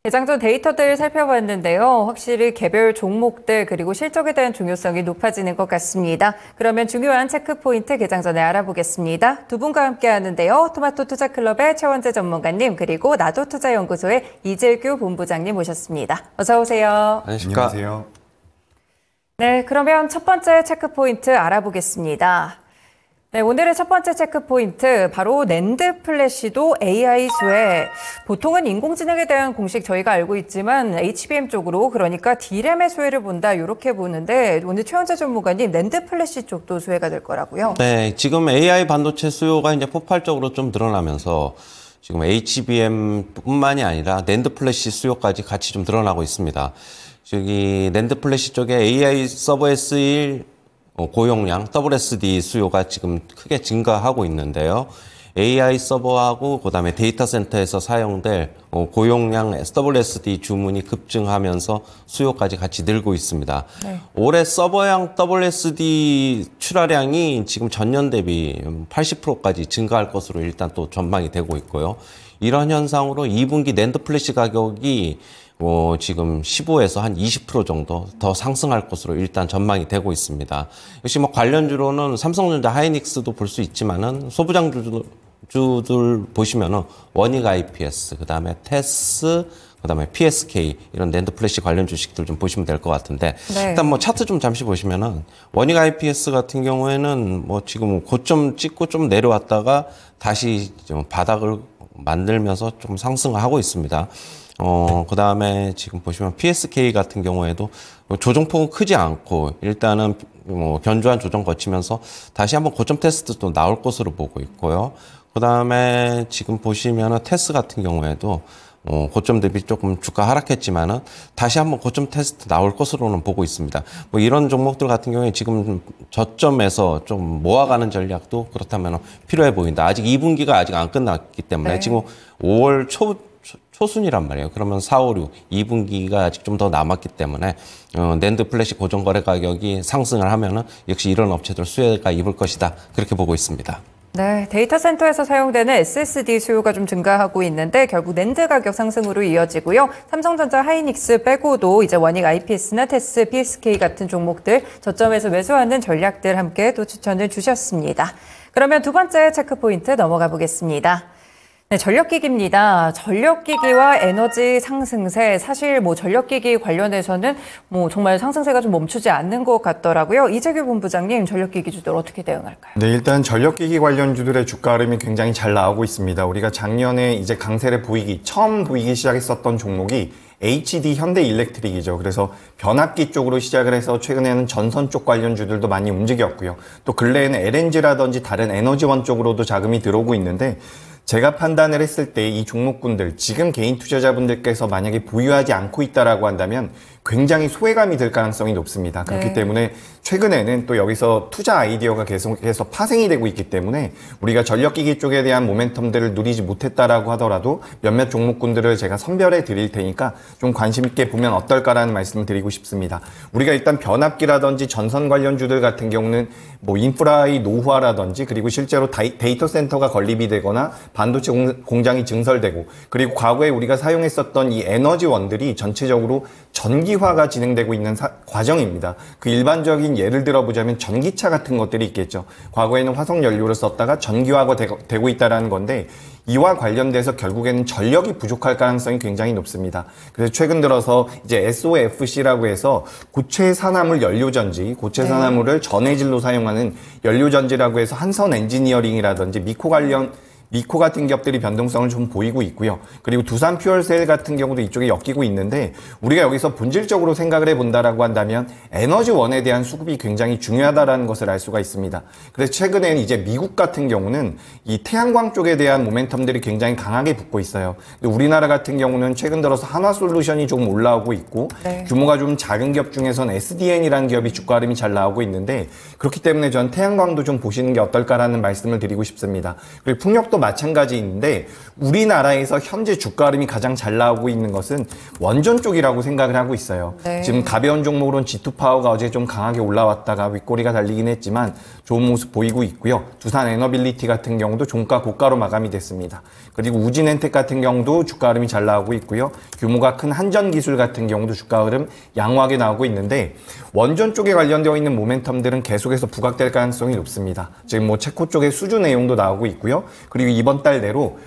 개장 전 데이터들 살펴봤는데요. 확실히 개별 종목들 그리고 실적에 대한 중요성이 높아지는 것 같습니다. 그러면 중요한 체크포인트 개장 전에 알아보겠습니다. 두 분과 함께 하는데요. 토마토 투자클럽의 최원재 전문가님 그리고 나도투자연구소의 이재규 본부장님 모셨습니다. 어서 오세요. 안녕하세요. 네, 그러면 첫 번째 체크포인트 알아보겠습니다. 네, 오늘의 첫 번째 체크포인트 바로 낸드 플래시도 AI 수혜. 보통은 인공지능에 대한 공식 저희가 알고 있지만 HBM 쪽으로 그러니까 D램의 수혜를 본다 이렇게 보는데 오늘 최원재 전문가님 낸드 플래시 쪽도 수혜가 될 거라고요? 네, 지금 AI 반도체 수요가 이제 폭발적으로 좀 늘어나면서 지금 HBM뿐만이 아니라 낸드 플래시 수요까지 같이 좀 늘어나고 있습니다. 저기 낸드 플래시 쪽에 AI 서버 S1 고용량 WSD 수요가 지금 크게 증가하고 있는데요. AI 서버하고 그다음에 데이터 센터에서 사용될 고용량 WSD 주문이 급증하면서 수요까지 같이 늘고 있습니다. 네. 올해 서버형 WSD 출하량이 지금 전년 대비 80%까지 증가할 것으로 일단 또 전망이 되고 있고요. 이런 현상으로 2분기 낸드 플래시 가격이 지금 15에서 한 20% 정도 더 상승할 것으로 일단 전망이 되고 있습니다. 역시 뭐 관련주로는 삼성전자, 하이닉스도 볼 수 있지만은 소부장주들 보시면은 원익 IPS, 그다음에 테스, 그다음에 PSK 이런 낸드 플래시 관련 주식들 좀 보시면 될 것 같은데 네. 일단 뭐 차트 좀 잠시 보시면은 원익 IPS 같은 경우에는 뭐 지금 고점 찍고 좀 내려왔다가 다시 좀 바닥을 만들면서 좀 상승을 하고 있습니다. 그 다음에 지금 보시면 PSK 같은 경우에도 조정폭은 크지 않고 일단은 뭐 견조한 조정 거치면서 다시 한번 고점 테스트도 나올 것으로 보고 있고요. 그 다음에 지금 보시면은 테스 같은 경우에도 고점 대비 조금 주가 하락했지만은 다시 한번 고점 테스트 나올 것으로는 보고 있습니다. 뭐 이런 종목들 같은 경우에 지금 저점에서 좀 모아가는 전략도 그렇다면 필요해 보인다. 아직 2분기가 아직 안 끝났기 때문에 네. 지금 5월 초순이란 말이에요. 그러면 4, 5, 6, 2분기가 아직 좀 더 남았기 때문에 낸드 플래시 고정거래 가격이 상승을 하면은 역시 이런 업체들 수혜가 입을 것이다. 그렇게 보고 있습니다. 네, 데이터 센터에서 사용되는 SSD 수요가 좀 증가하고 있는데 결국 낸드 가격 상승으로 이어지고요. 삼성전자, 하이닉스 빼고도 이제 원익 IPS나 테스, PSK 같은 종목들 저점에서 매수하는 전략들 함께 또 추천을 주셨습니다. 그러면 두 번째 체크포인트 넘어가 보겠습니다. 네, 전력기기입니다. 전력기기와 에너지 상승세, 사실 뭐 전력기기 관련해서는 뭐 정말 상승세가 좀 멈추지 않는 것 같더라고요. 이재규 본부장님, 전력기기주들 어떻게 대응할까요? 네, 일단 전력기기 관련주들의 주가 흐름이 굉장히 잘 나오고 있습니다. 우리가 작년에 이제 강세를 처음 보이기 시작했었던 종목이 HD 현대일렉트릭이죠. 그래서 변압기 쪽으로 시작을 해서 최근에는 전선 쪽 관련주들도 많이 움직였고요. 또 근래에는 LNG라든지 다른 에너지원 쪽으로도 자금이 들어오고 있는데 제가 판단을 했을 때 이 종목군들 지금 개인 투자자분들께서 만약에 보유하지 않고 있다라고 한다면 굉장히 소외감이 들 가능성이 높습니다. 그렇기 때문에 최근에는 또 여기서 투자 아이디어가 계속해서 파생이 되고 있기 때문에 우리가 전력기기 쪽에 대한 모멘텀들을 누리지 못했다라고 하더라도 몇몇 종목군들을 제가 선별해 드릴 테니까 좀 관심 있게 보면 어떨까라는 말씀을 드리고 싶습니다. 우리가 일단 변압기라든지 전선 관련주들 같은 경우는 뭐 인프라의 노후화라든지 그리고 실제로 데이터 센터가 건립이 되거나 반도체 공장이 증설되고 그리고 과거에 우리가 사용했었던 이 에너지원들이 전체적으로 전기화가 진행되고 있는 과정입니다. 그 일반적인 예를 들어보자면 전기차 같은 것들이 있겠죠. 과거에는 화석연료를 썼다가 전기화가 되고 있다는 건데 이와 관련돼서 결국에는 전력이 부족할 가능성이 굉장히 높습니다. 그래서 최근 들어서 이제 SOFC라고 해서 고체 산화물 연료전지, 고체 산화물을 전해질로 사용하는 연료전지라고 해서 한선 엔지니어링이라든지 미코 같은 기업들이 변동성을 좀 보이고 있고요. 그리고 두산 퓨얼셀 같은 경우도 이쪽에 엮이고 있는데 우리가 여기서 본질적으로 생각을 해본다라고 한다면 에너지원에 대한 수급이 굉장히 중요하다라는 것을 알 수가 있습니다. 그래서 최근에는 이제 미국 같은 경우는 이 태양광 쪽에 대한 모멘텀들이 굉장히 강하게 붙고 있어요. 근데 우리나라 같은 경우는 최근 들어서 한화솔루션이 조금 올라오고 있고 규모가 좀 작은 기업 중에서는 SDN이라는 기업이 주가 흐름이 잘 나오고 있는데 그렇기 때문에 전 태양광도 좀 보시는 게 어떨까라는 말씀을 드리고 싶습니다. 그리고 풍력도 텍도 마찬가지인데 우리나라에서 현재 주가 흐름이 가장 잘 나오고 있는 것은 원전 쪽이라고 생각을 하고 있어요. 네. 지금 가벼운 종목으로는 G2파워가 어제 좀 강하게 올라왔다가 윗꼬리가 달리긴 했지만 좋은 모습 보이고 있고요. 두산 에너빌리티 같은 경우도 종가 고가로 마감이 됐습니다. 그리고 우진엔텍 같은 경우도 주가 흐름이 잘 나오고 있고요. 규모가 큰 한전기술 같은 경우도 주가 흐름 양호하게 나오고 있는데 원전 쪽에 관련되어 있는 모멘텀들은 계속해서 부각될 가능성이 높습니다. 지금 뭐 체코 쪽의 수주 내용도 나오고 있고요. 그리고 이번 달 내로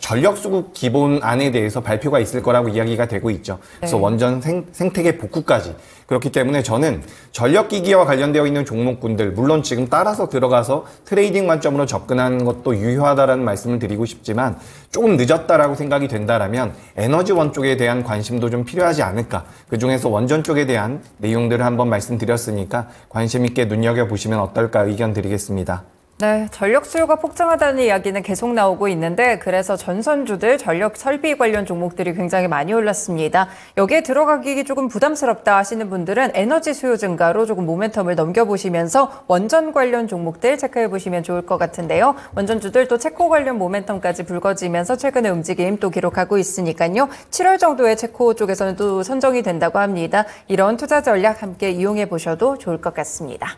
전력수급 기본안에 대해서 발표가 있을 거라고 이야기가 되고 있죠. 그래서 네. 원전 생태계 복구까지. 그렇기 때문에 저는 전력기기와 관련되어 있는 종목군들, 물론 지금 따라서 들어가서 트레이딩 관점으로 접근하는 것도 유효하다라는 말씀을 드리고 싶지만 조금 늦었다라고 생각이 된다라면 에너지원 쪽에 대한 관심도 좀 필요하지 않을까. 그중에서 원전 쪽에 대한 내용들을 한번 말씀드렸으니까 관심 있게 눈여겨보시면 어떨까 의견 드리겠습니다. 네, 전력 수요가 폭증하다는 이야기는 계속 나오고 있는데 그래서 전선주들, 전력 설비 관련 종목들이 굉장히 많이 올랐습니다. 여기에 들어가기 조금 부담스럽다 하시는 분들은 에너지 수요 증가로 조금 모멘텀을 넘겨보시면서 원전 관련 종목들 체크해보시면 좋을 것 같은데요. 원전주들 또 체코 관련 모멘텀까지 불거지면서 최근에 움직임 또 기록하고 있으니까요. 7월 정도에 체코 쪽에서는 또 선정이 된다고 합니다. 이런 투자 전략 함께 이용해보셔도 좋을 것 같습니다.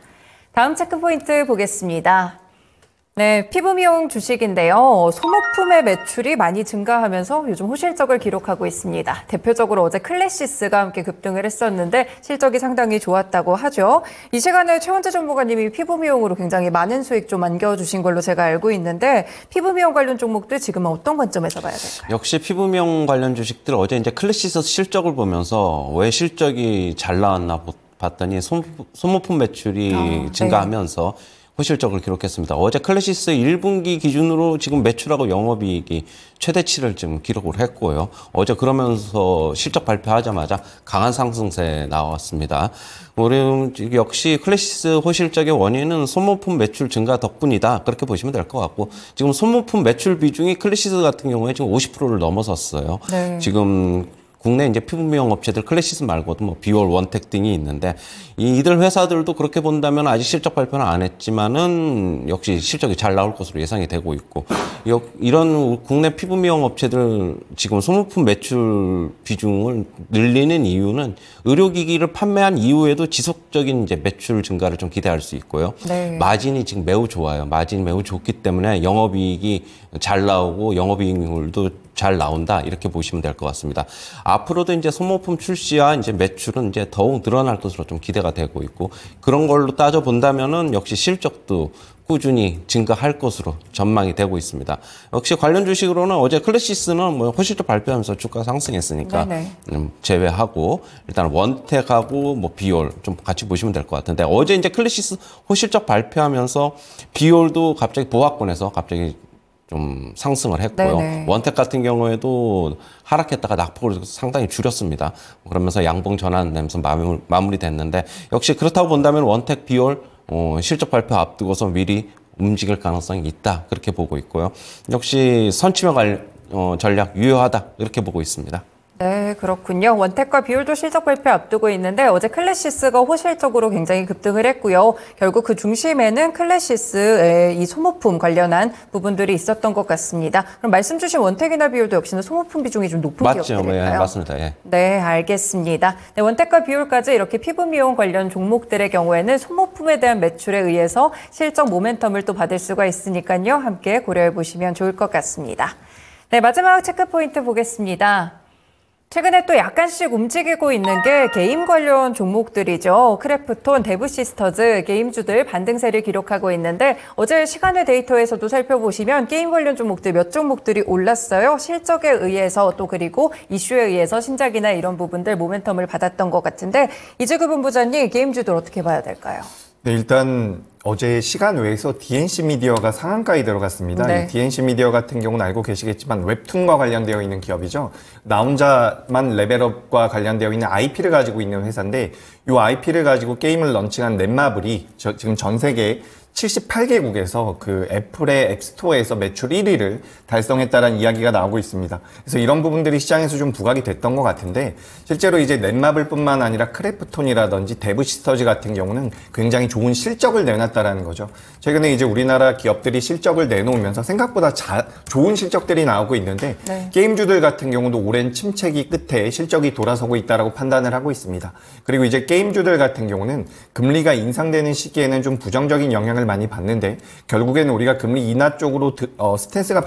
다음 체크포인트 보겠습니다. 네, 피부 미용 주식인데요. 소모품의 매출이 많이 증가하면서 요즘 호실적을 기록하고 있습니다. 대표적으로 어제 클래시스가 함께 급등을 했었는데 실적이 상당히 좋았다고 하죠. 이 시간에 최원재 전무관님이 피부 미용으로 굉장히 많은 수익 좀 안겨주신 걸로 제가 알고 있는데 피부 미용 관련 종목들 지금은 어떤 관점에서 봐야 될까요? 역시 피부 미용 관련 주식들 어제 이제 클래시스 실적을 보면서 왜 실적이 잘 나왔나 봤더니 소모품 매출이 증가하면서 호실적을 기록했습니다. 어제 클래시스 1분기 기준으로 지금 매출하고 영업이익이 최대치를 지금 기록을 했고요. 어제 그러면서 실적 발표하자마자 강한 상승세 나왔습니다. 우리 역시 클래시스 호실적의 원인은 소모품 매출 증가 덕분이다. 그렇게 보시면 될 것 같고 지금 소모품 매출 비중이 클래시스 같은 경우에 지금 50%를 넘어섰어요. 네. 지금 국내 이제 피부 미용 업체들 클래시스 말고도 뭐 비올, 원텍 등이 있는데 이들 회사들도 그렇게 본다면 아직 실적 발표는 안 했지만은 역시 실적이 잘 나올 것으로 예상이 되고 있고 이런 국내 피부 미용 업체들 지금 소모품 매출 비중을 늘리는 이유는 의료기기를 판매한 이후에도 지속적인 이제 매출 증가를 좀 기대할 수 있고요. 네. 마진이 지금 매우 좋아요. 마진이 매우 좋기 때문에 영업이익이 잘 나오고 영업이익률도 잘 나온다 이렇게 보시면 될 것 같습니다. 앞으로도 이제 소모품 출시와 이제 매출은 이제 더욱 늘어날 것으로 좀 기대가 되고 있고 그런 걸로 따져 본다면은 역시 실적도 꾸준히 증가할 것으로 전망이 되고 있습니다. 역시 관련 주식으로는 어제 클래시스는 뭐 호실적 발표하면서 주가 상승했으니까 제외하고 일단 원텍하고 뭐 비올 좀 같이 보시면 될 것 같은데 어제 이제 클래시스 호실적 발표하면서 비올도 갑자기 보합권에서 갑자기 좀 상승을 했고요. 네네. 원텍 같은 경우에도 하락했다가 낙폭을 상당히 줄였습니다. 그러면서 양봉 전환되면서 마무리됐는데 역시 그렇다고 본다면 원텍 비올 실적 발표 앞두고서 미리 움직일 가능성이 있다. 그렇게 보고 있고요. 역시 선취명 전략 유효하다. 이렇게 보고 있습니다. 네, 그렇군요. 원텍과 비올도 실적 발표 앞두고 있는데 어제 클래시스가 호실적으로 굉장히 급등을 했고요. 결국 그 중심에는 클래시스의 이 소모품 관련한 부분들이 있었던 것 같습니다. 그럼 말씀 주신 원텍이나 비올도 역시나 소모품 비중이 좀 높은 기업들일까요? 네, 맞습니다. 예. 네, 알겠습니다. 네, 원텍과 비올까지 이렇게 피부 미용 관련 종목들의 경우에는 소모품에 대한 매출에 의해서 실적 모멘텀을 또 받을 수가 있으니까요. 함께 고려해 보시면 좋을 것 같습니다. 네, 마지막 체크 포인트 보겠습니다. 최근에 또 약간씩 움직이고 있는 게 게임 관련 종목들이죠. 크래프톤, 데브시스터즈, 게임주들 반등세를 기록하고 있는데 어제 시간외 데이터에서도 살펴보시면 게임 관련 종목들 몇 종목들이 올랐어요. 실적에 의해서 또 그리고 이슈에 의해서 신작이나 이런 부분들 모멘텀을 받았던 것 같은데 이재규 본부장님 게임주들 어떻게 봐야 될까요? 네, 일단 어제 시간 외에서 DNC 미디어가 상한가에 들어갔습니다. 네. DNC 미디어 같은 경우는 알고 계시겠지만 웹툰과 관련되어 있는 기업이죠. 나 혼자만 레벨업과 관련되어 있는 IP를 가지고 있는 회사인데 이 IP를 가지고 게임을 런칭한 넷마블이 지금 전 세계 78개국에서 그 애플의 앱스토어에서 매출 1위를 달성했다는 이야기가 나오고 있습니다. 그래서 이런 부분들이 시장에서 좀 부각이 됐던 것 같은데 실제로 이제 넷마블뿐만 아니라 크래프톤이라든지 데브시스터즈 같은 경우는 굉장히 좋은 실적을 내놨다라는 거죠. 최근에 이제 우리나라 기업들이 실적을 내놓으면서 생각보다 좋은 실적들이 나오고 있는데 네. 게임주들 같은 경우도 오랜 침체기 끝에 실적이 돌아서고 있다라고 판단을 하고 있습니다. 그리고 이제 게임주들 같은 경우는 금리가 인상되는 시기에는 좀 부정적인 영향을 많이 받는데 결국에는 우리가 금리 인하 쪽으로 스탠스가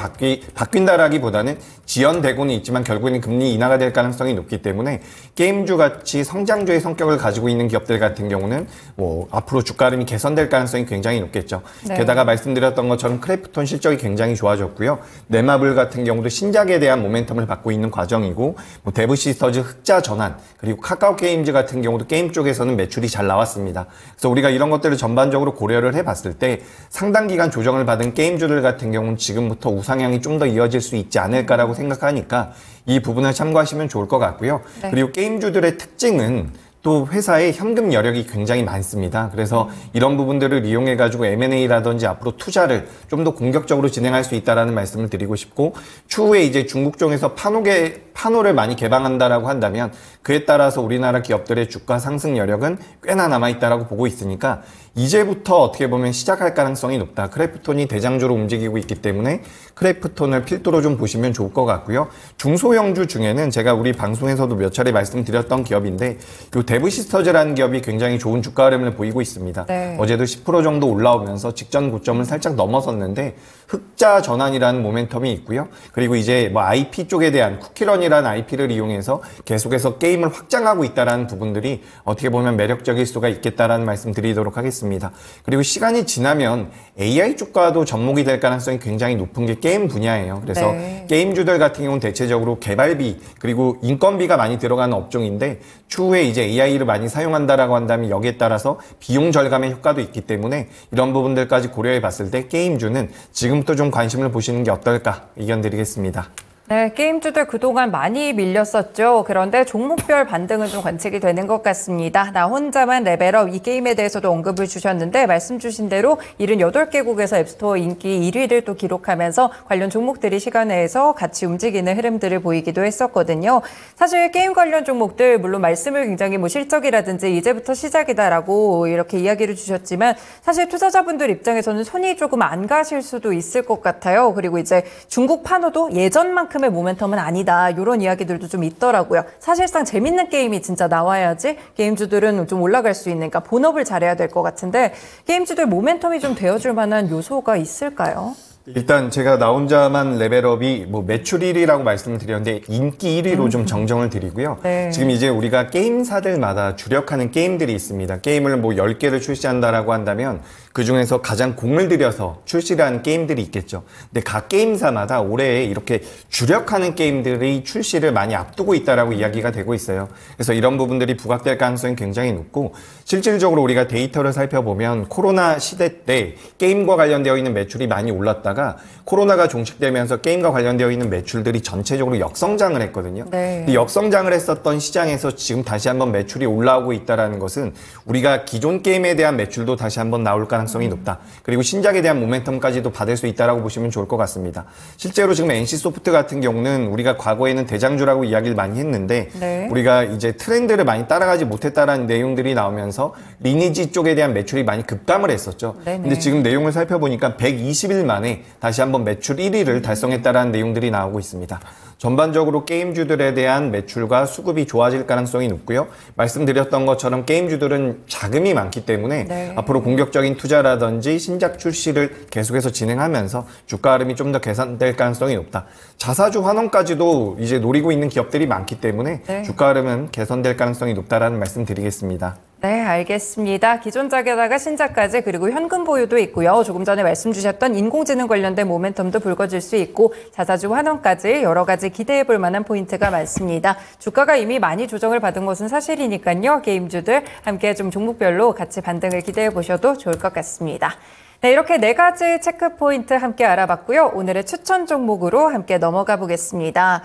바뀐다라기보다는 지연되고는 있지만 결국에는 금리 인하가 될 가능성이 높기 때문에 게임주 같이 성장주의 성격을 가지고 있는 기업들 같은 경우는 뭐 앞으로 주가 흐름이 개선될 가능성이 굉장히 높겠죠. 네. 게다가 말씀드렸던 것처럼 크래프톤 실적이 굉장히 좋아졌고요. 넷마블 같은 경우도 신작에 대한 모멘텀을 받고 있는 과정이고 뭐 데브시스터즈 흑자 전환 그리고 카카오 게임즈 같은 경우도 게임 쪽에서는 매출이 잘 나왔습니다. 그래서 우리가 이런 것들을 전반적으로 고려를 해봤을 때 상당 기간 조정을 받은 게임주들 같은 경우는 지금부터 우상향이 좀 더 이어질 수 있지 않을까라고 생각하니까 이 부분을 참고하시면 좋을 것 같고요. 네. 그리고 게임주들의 특징은 또 회사의 현금 여력이 굉장히 많습니다. 그래서 이런 부분들을 이용해가지고 M&A라든지 앞으로 투자를 좀 더 공격적으로 진행할 수 있다라는 말씀을 드리고 싶고 추후에 이제 중국 쪽에서 판호를 많이 개방한다라고 한다면 그에 따라서 우리나라 기업들의 주가 상승 여력은 꽤나 남아있다라고 보고 있으니까 이제부터 어떻게 보면 시작할 가능성이 높다. 크래프톤이 대장주로 움직이고 있기 때문에 크래프톤을 필두로 좀 보시면 좋을 것 같고요. 중소형주 중에는 제가 우리 방송에서도 몇 차례 말씀드렸던 기업인데 요 데브시스터즈라는 기업이 굉장히 좋은 주가 흐름을 보이고 있습니다. 네. 어제도 10% 정도 올라오면서 직전 고점을 살짝 넘어섰는데 흑자 전환이라는 모멘텀이 있고요. 그리고 이제 뭐 IP 쪽에 대한 쿠키런이라는 IP를 이용해서 계속해서 게임을 확장하고 있다는 부분들이 어떻게 보면 매력적일 수가 있겠다라는 말씀 드리도록 하겠습니다. 그리고 시간이 지나면 AI 주가도 접목이 될 가능성이 굉장히 높은 게 게임 분야예요. 그래서 네. 게임주들 같은 경우는 대체적으로 개발비 그리고 인건비가 많이 들어가는 업종인데 추후에 이제 AI를 많이 사용한다라고 한다면 여기에 따라서 비용 절감의 효과도 있기 때문에 이런 부분들까지 고려해 봤을 때 게임주는 지금부터 좀 관심을 보시는 게 어떨까 의견 드리겠습니다. 네, 게임주들 그동안 많이 밀렸었죠. 그런데 종목별 반등은 좀 관측이 되는 것 같습니다. 나 혼자만 레벨업 이 게임에 대해서도 언급을 주셨는데 말씀 주신 대로 78개국에서 앱스토어 인기 1위를 또 기록하면서 관련 종목들이 시간 내에서 같이 움직이는 흐름들을 보이기도 했었거든요. 사실 게임 관련 종목들 물론 말씀을 굉장히 뭐 실적이라든지 이제부터 시작이다라고 이렇게 이야기를 주셨지만 사실 투자자분들 입장에서는 손이 조금 안 가실 수도 있을 것 같아요. 그리고 이제 중국 판호도 예전만큼 모멘텀은 아니다. 이런 이야기들도 좀 있더라고요. 사실상 재밌는 게임이 진짜 나와야지 게임주들은 좀 올라갈 수 있는, 그러니까 본업을 잘해야 될 것 같은데 게임주들 모멘텀이 좀 되어줄 만한 요소가 있을까요? 일단 제가 나 혼자만 레벨업이 뭐 매출 1위라고 말씀을 드렸는데 인기 1위로 좀 정정을 드리고요. 네. 지금 이제 우리가 게임사들마다 주력하는 게임들이 있습니다. 게임을 뭐 10개를 출시한다라고 한다면 그중에서 가장 공을 들여서 출시를 하는 게임들이 있겠죠. 근데 각 게임사마다 올해 이렇게 주력하는 게임들이 출시를 많이 앞두고 있다라고 이야기가 되고 있어요. 그래서 이런 부분들이 부각될 가능성이 굉장히 높고 실질적으로 우리가 데이터를 살펴보면 코로나 시대 때 게임과 관련되어 있는 매출이 많이 올랐다가 코로나가 종식되면서 게임과 관련되어 있는 매출들이 전체적으로 역성장을 했거든요. 네. 이 역성장을 했었던 시장에서 지금 다시 한번 매출이 올라오고 있다는 것은 우리가 기존 게임에 대한 매출도 다시 한번 나올 가능성이 높다. 그리고 신작에 대한 모멘텀까지도 받을 수 있다고 보시면 좋을 것 같습니다. 실제로 지금 NC소프트 같은 경우는 우리가 과거에는 대장주라고 이야기를 많이 했는데 네. 우리가 이제 트렌드를 많이 따라가지 못했다라는 내용들이 나오면서 리니지 쪽에 대한 매출이 많이 급감을 했었죠. 네네. 근데 지금 내용을 살펴보니까 120일 만에 다시 한번 매출 1위를 달성했다라는 내용들이 나오고 있습니다. 전반적으로 게임주들에 대한 매출과 수급이 좋아질 가능성이 높고요. 말씀드렸던 것처럼 게임주들은 자금이 많기 때문에 네. 앞으로 공격적인 투자라든지 신작 출시를 계속해서 진행하면서 주가 흐름이 좀 더 개선될 가능성이 높다. 자사주 환원까지도 이제 노리고 있는 기업들이 많기 때문에 네. 주가 흐름은 개선될 가능성이 높다라는 말씀 드리겠습니다. 네, 알겠습니다. 기존작에다가 신작까지 그리고 현금 보유도 있고요. 조금 전에 말씀 주셨던 인공지능 관련된 모멘텀도 불거질 수 있고 자사주 환원까지 여러 가지 기대해 볼 만한 포인트가 많습니다. 주가가 이미 많이 조정을 받은 것은 사실이니까요. 게임주들 함께 좀 종목별로 같이 반등을 기대해 보셔도 좋을 것 같습니다. 네, 이렇게 4가지 체크 포인트 함께 알아봤고요. 오늘의 추천 종목으로 함께 넘어가 보겠습니다.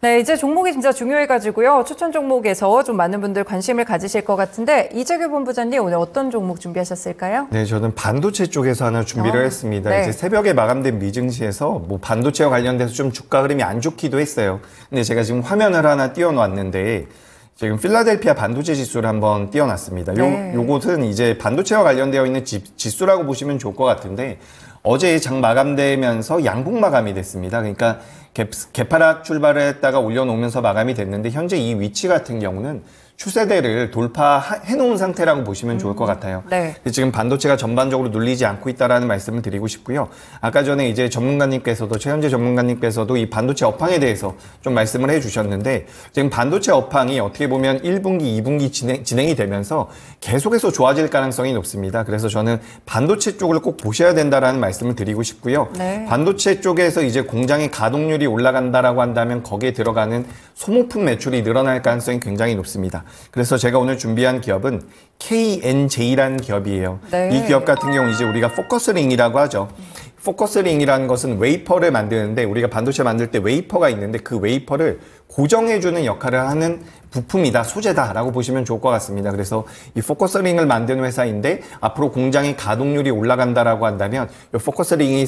네, 이제 종목이 진짜 중요해가지고요. 추천 종목에서 좀 많은 분들 관심을 가지실 것 같은데 이재규 본부장님 오늘 어떤 종목 준비하셨을까요? 네, 저는 반도체 쪽에서 하나 준비를 했습니다. 네. 이제 새벽에 마감된 미증시에서 뭐 반도체와 관련돼서 좀 주가 흐름이 안 좋기도 했어요. 근데 제가 지금 화면을 하나 띄워놨는데 지금 필라델피아 반도체 지수를 한번 띄워놨습니다. 네. 요것은 이제 반도체와 관련되어 있는 지수라고 보시면 좋을 것 같은데 어제 장 마감되면서 양봉 마감이 됐습니다. 그러니까 개파락 출발을 했다가 올려놓으면서 마감이 됐는데 현재 이 위치 같은 경우는 추세대를 돌파해 놓은 상태라고 보시면 좋을 것 같아요. 네. 지금 반도체가 전반적으로 눌리지 않고 있다라는 말씀을 드리고 싶고요. 아까 전에 이제 전문가님께서도 최현재 전문가님께서도 이 반도체 업황에 대해서 좀 말씀을 해주셨는데 지금 반도체 업황이 어떻게 보면 1분기, 2분기 진행이 되면서 계속해서 좋아질 가능성이 높습니다. 그래서 저는 반도체 쪽을 꼭 보셔야 된다라는 말씀을 드리고 싶고요. 네. 반도체 쪽에서 이제 공장의 가동률이 올라간다라고 한다면 거기에 들어가는 소모품 매출이 늘어날 가능성이 굉장히 높습니다. 그래서 제가 오늘 준비한 기업은 KNJ라는 기업이에요. 네. 이 기업 같은 경우 이제 우리가 포커스링이라고 하죠. 포커스링이라는 것은 웨이퍼를 만드는데 우리가 반도체 만들 때 웨이퍼가 있는데 그 웨이퍼를 고정해주는 역할을 하는 부품이다, 소재다라고 보시면 좋을 것 같습니다. 그래서 이 포커스링을 만드는 회사인데 앞으로 공장의 가동률이 올라간다라고 한다면 이 포커스링이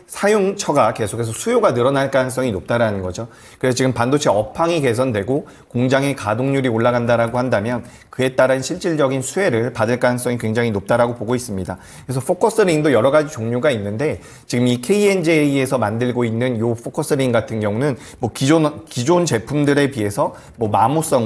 사용처가 계속해서 수요가 늘어날 가능성이 높다라는 거죠. 그래서 지금 반도체 업황이 개선되고 공장의 가동률이 올라간다라고 한다면 그에 따른 실질적인 수혜를 받을 가능성이 굉장히 높다라고 보고 있습니다. 그래서 포커스링도 여러 가지 종류가 있는데 지금 이 KNJ에서 만들고 있는 이 포커스링 같은 경우는 뭐 기존 제품들에 비해서 뭐 마모성과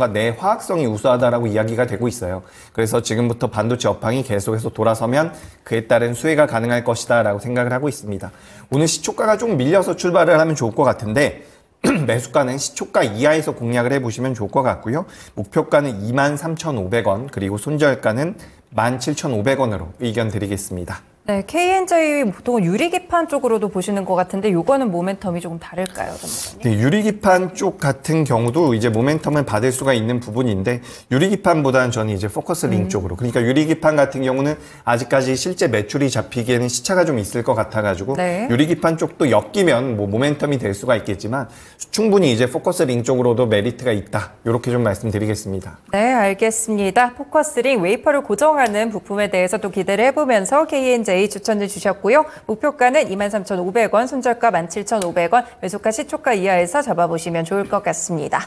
내화학성이 우수하다라고 이야기가 되고 있어요. 그래서 지금부터 반도체 업황이 계속해서 돌아서면 그에 따른 수혜가 가능할 것이다라고 생각을 하고 있습니다. 오늘 시초가가 좀 밀려서 출발을 하면 좋을 것 같은데 매수가는 시초가 이하에서 공략을 해보시면 좋을 것 같고요. 목표가는 23,500원 그리고 손절가는 17,500원으로 의견 드리겠습니다. 네, KNJ 보통은 유리기판 쪽으로도 보시는 것 같은데 요거는 모멘텀이 조금 다를까요, 전문가님? 네, 유리기판 쪽 같은 경우도 이제 모멘텀을 받을 수가 있는 부분인데 유리기판보다는 저는 이제 포커스링 쪽으로 그러니까 유리기판 같은 경우는 아직까지 실제 매출이 잡히기에는 시차가 좀 있을 것 같아가지고 네. 유리기판 쪽도 엮이면 뭐 모멘텀이 될 수가 있겠지만 충분히 이제 포커스링 쪽으로도 메리트가 있다 이렇게 좀 말씀드리겠습니다. 네, 알겠습니다. 포커스링 웨이퍼를 고정하는 부품에 대해서 또 기대를 해보면서 KNJ 추천을 주셨고요. 목표가는 23,500원, 손절가 17,500원, 매수가 시초가 이하에서 잡아보시면 좋을 것 같습니다.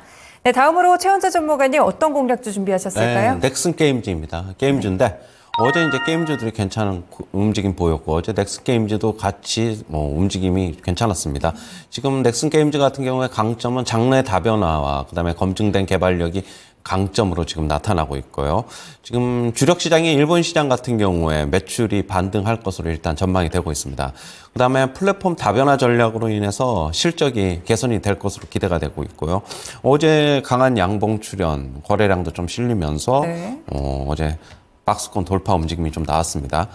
네, 다음으로 최원재 전문가님 어떤 공략주 준비하셨을까요? 네, 넥슨 게임즈입니다. 게임즈인데 어제 이제 게임즈들이 괜찮은 움직임 보였고 어제 넥슨 게임즈도 같이 움직임이 괜찮았습니다. 지금 넥슨 게임즈 같은 경우에 강점은 장래 다변화와 그다음에 검증된 개발력이 강점으로 지금 나타나고 있고요. 지금 주력 시장인 일본 시장 같은 경우에 매출이 반등할 것으로 일단 전망이 되고 있습니다. 그다음에 플랫폼 다변화 전략으로 인해서 실적이 개선이 될 것으로 기대가 되고 있고요. 어제 강한 양봉 출현, 거래량도 좀 실리면서 네. 어제 박스권 돌파 움직임이 좀 나왔습니다.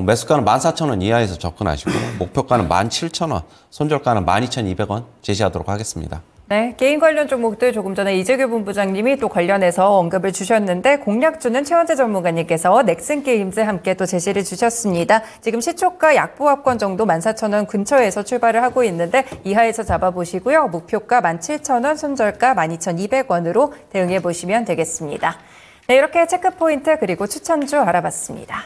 매수가는 14,000원 이하에서 접근하시고 목표가는 17,000원, 손절가는 12,200원 제시하도록 하겠습니다. 네, 게임 관련 종목들 조금 전에 이재규 본부장님이 또 관련해서 언급을 주셨는데 공략주는 최원재 전문가님께서 넥슨게임즈 함께 또 제시를 주셨습니다. 지금 시초가 약보합권 정도 14,000원 근처에서 출발을 하고 있는데 이하에서 잡아보시고요. 목표가 17,000원, 손절가 12,200원으로 대응해 보시면 되겠습니다. 네, 이렇게 체크포인트 그리고 추천주 알아봤습니다.